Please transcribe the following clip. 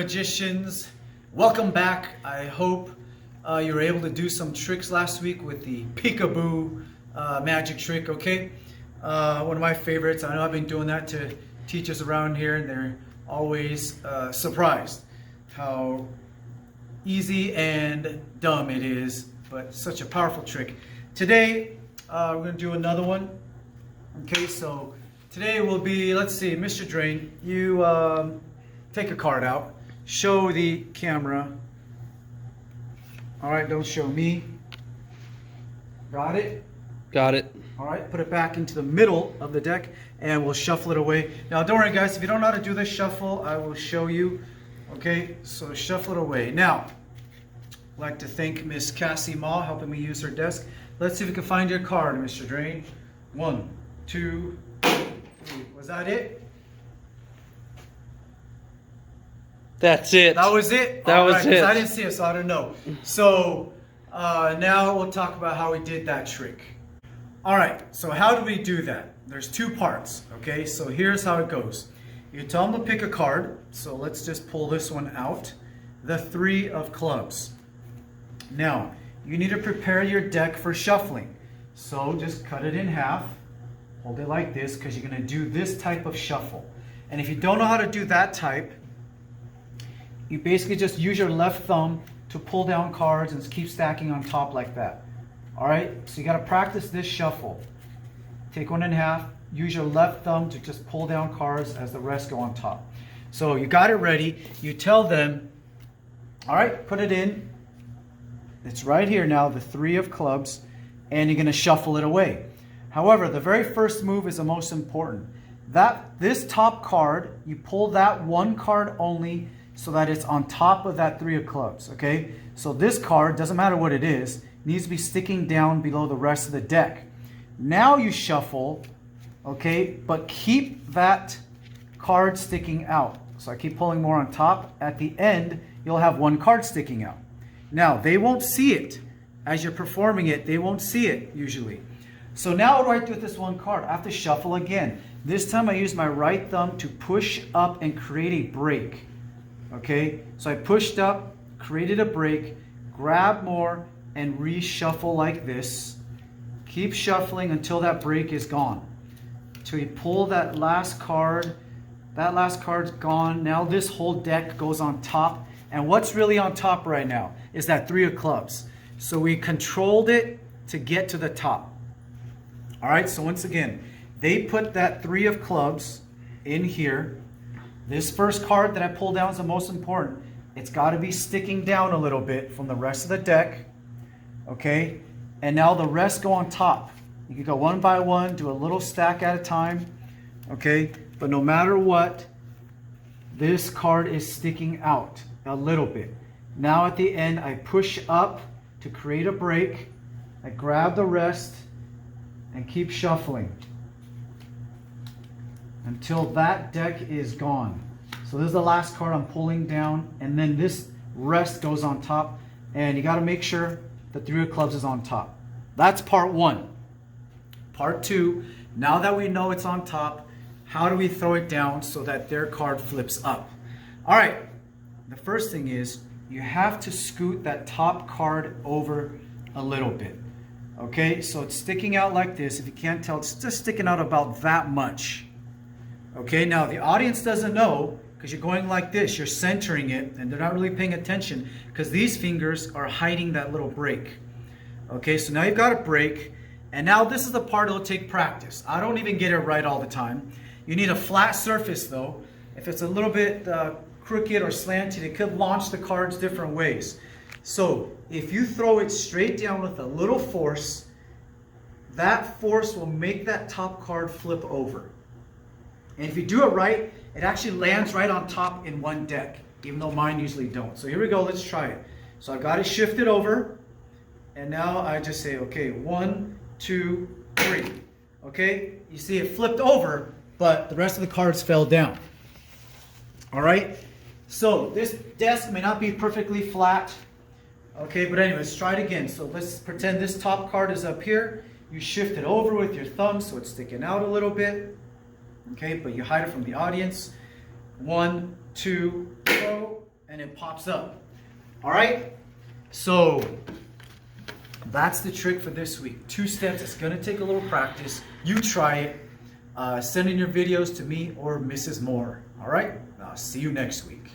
magicians, welcome back. I hope you were able to do some tricks last week with the peekaboo magic trick, okay? One of my favorites. I know I've been doing that to teachers around here, and they're always surprised how easy and dumb it is, but such a powerful trick. Today we're going to do another one. Okay, so today will be, let's see, Mr. Drain, you take a card out, show the camera. All right, don't show me. Got it? Got it. All right, put it back into the middle of the deck and we'll shuffle it away. Now, don't worry, guys, if you don't know how to do this shuffle, I will show you. Okay, so shuffle it away. Now, I'd like to thank Miss Cassie Ma helping me use her desk. Let's see if we can find your card, Mr. Drain. 1, 2, 3. Was that it? That's it. That was it? That was it. I didn't see it, so I don't know. So now we'll talk about how we did that trick. All right, so how do we do that? There's two parts, okay? So here's how it goes. You tell them to pick a card. So let's just pull this one out. The 3 of clubs. Now, you need to prepare your deck for shuffling. So just cut it in half. Hold it like this because you're going to do this type of shuffle. And if you don't know how to do that type, you basically just use your left thumb to pull down cards and keep stacking on top like that. All right, so you got to practice this shuffle. Take one in half, use your left thumb to just pull down cards as the rest go on top. So you got it ready. You tell them, all right, put it in. It's right here now, the 3 of clubs, and you're going to shuffle it away. However, the very first move is the most important. This top card, you pull that one card only so that it's on top of that 3 of clubs, okay? So this card, doesn't matter what it is, needs to be sticking down below the rest of the deck. Now you shuffle, okay, but keep that card sticking out. So I keep pulling more on top. At the end, you'll have one card sticking out. Now, they won't see it. As you're performing it, they won't see it usually. So now what do I do with this one card? I have to shuffle again. This time I use my right thumb to push up and create a break. Okay, so I pushed up, created a break, grab more, and reshuffle like this. Keep shuffling until that break is gone. Till you pull that last card. That last card's gone. Now this whole deck goes on top. And what's really on top right now is that 3 of clubs. So we controlled it to get to the top. All right, so once again, they put that 3 of clubs in here. This first card that I pull down is the most important. It's got to be sticking down a little bit from the rest of the deck. Okay, and now the rest go on top. You can go one by one, do a little stack at a time. Okay, but no matter what, this card is sticking out a little bit. Now at the end, I push up to create a break. I grab the rest and keep shuffling until that deck is gone. So this is the last card I'm pulling down, and then this rest goes on top, and you got to make sure the 3 of clubs is on top. That's part 1. Part 2, now that we know it's on top, how do we throw it down so that their card flips up? All right, the first thing is you have to scoot that top card over a little bit. Okay, so it's sticking out like this. If you can't tell, it's just sticking out about that much. Okay, now the audience doesn't know because you're going like this. You're centering it, and they're not really paying attention because these fingers are hiding that little break. Okay, so now you've got a break, and now this is the part that'll take practice. I don't even get it right all the time. You need a flat surface though. If it's a little bit crooked or slanted, it could launch the cards different ways. So if you throw it straight down with a little force, that force will make that top card flip over. And if you do it right, it actually lands right on top in one deck, even though mine usually don't. So here we go, let's try it. So I've got it shifted over, and now I just say, okay, 1, 2, 3. Okay, you see it flipped over, but the rest of the cards fell down. All right, so this desk may not be perfectly flat. Okay, but anyway, let's try it again. So let's pretend this top card is up here. You shift it over with your thumb so it's sticking out a little bit. Okay, but you hide it from the audience. 1, 2, go. and it pops up. All right, so that's the trick for this week. 2 steps. It's gonna take a little practice. You try it. Send in your videos to me or Mrs. Moore. All right, see you next week.